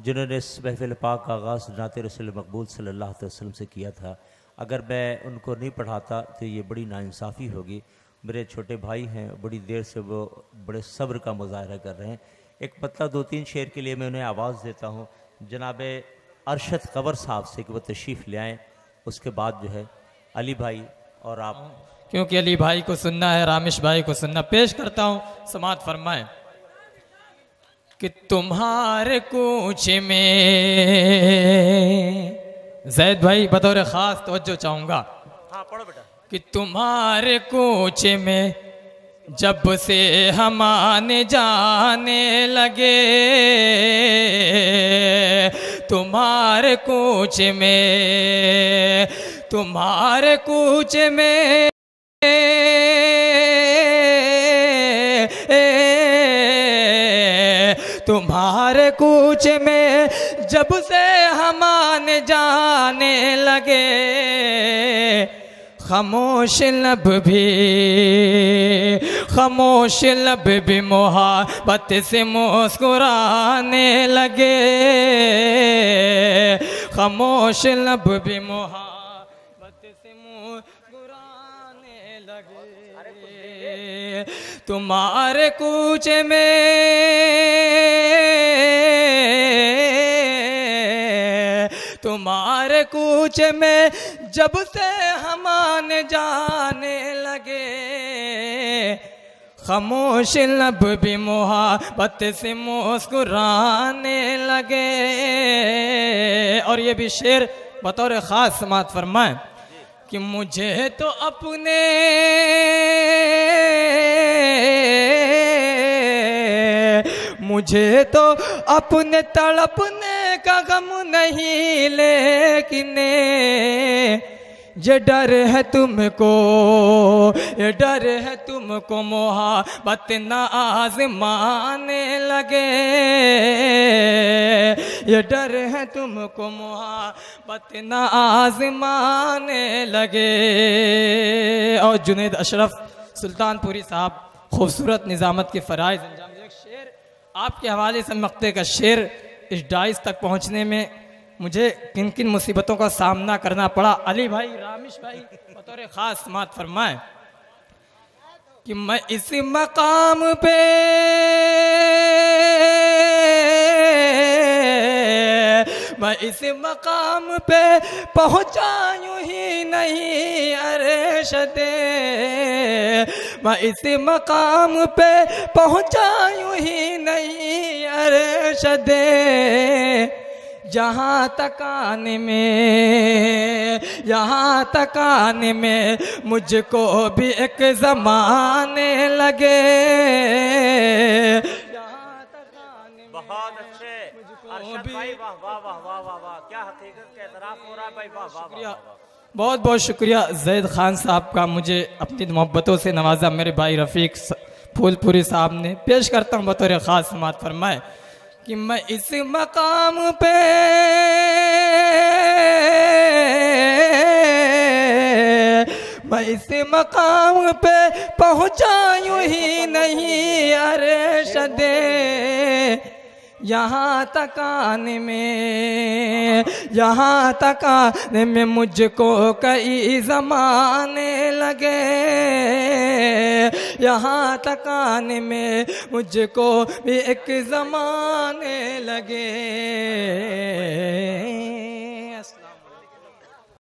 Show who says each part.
Speaker 1: जिन्होंने इस महफिल पाक का आगाज़ नाते रसूल मकबूल सल्लल्लाहु अलैहि वसल्लम से किया था। अगर मैं उनको नहीं पढ़ाता तो ये बड़ी नाइंसाफ़ी होगी। मेरे छोटे भाई हैं, बड़ी देर से वो बड़े सब्र का मुजाहरा कर रहे हैं। एक मतलब 2-3 शेर के लिए मैं उन्हें आवाज़ देता हूँ जनाब अरशद कवर साहब से कि वो तशरीफ़ ले आएँ। उसके बाद जो है अली भाई और आप,
Speaker 2: क्योंकि अली भाई को सुनना है, रामिश भाई को सुनना, पेश करता हूँ, समात फरमाएं कि तुम्हारे कूच में, जैद भाई बतौर ख़ास तवज्जो चाहूँगा।
Speaker 1: हाँ पढ़ो बेटा। कि
Speaker 2: तुम्हारे कूच में जब से हम आने जाने लगे, तुम्हारे कूच में, तुम्हारे कूच में तुम्हारे कूच में जब से हम आने जाने लगे, खामोश लब भी मोहब्बत से मुस्कुराने लगे, खामोश लब भी मोहब्बत से मुस्कुराने लगे। तुम्हारे कूच में, तुम्हारे कूच में जब से हम आने जाने लगे, खामोश लब भी मोहब्बत से मुस्कुराने लगे। और ये भी शेर बतौर ख़ास समात फरमाएं कि मुझे तो अपने तड़पने का गम नहीं, लेकिन ये डर है तुमको, ये डर है तुमको मोहब्बत न आज़माने लगे, ये डर है तुमको मोहब्बत न आज़माने लगे। और जुनैद अशरफ सुल्तानपुरी साहब खूबसूरत निज़ामत के फ़राइज़ अंजाम। एक शेर आपके हवाले से, मक्ते का शेर, इस डाइस तक पहुँचने में मुझे किन किन मुसीबतों का सामना करना पड़ा। अली भाई, रामिश भाई बतौर ख़ास समात फरमाएं कि मैं इस मकाम पे, मैं इस मकाम पे पहुँचा यूं ही नहीं अरशदे, मैं इस मकाम पे पहुँचा यूं ही नहीं अरशदे, जहाँ तक आने में, यहाँ तक आने में मुझको भी एक ज़माने लगे, यहाँ तक आने में।
Speaker 1: बहुत अच्छे अरशद भाई, वाह वाह वाह वाह वाह वाह, क्या हकीकत का एतराफ़ हो रहा है भाई, वाह वाह वाह।
Speaker 2: बहुत बहुत शुक्रिया ज़ैद खान साहब का, मुझे अपनी मोहब्बतों से नवाजा मेरे भाई रफ़ीक फूलपुरी साहब ने। पेश करता हूँ बतौर ख़ास समात फरमाए कि मैं इस मकाम पे, मैं इस मकाम पे पहुँचा यूं ही नहीं अरशदे, यहाँ तक आने में, यहाँ तक आने में मुझको कई ज़माने लगे, यहाँ तक आने में मुझको भी एक ज़माने लगे।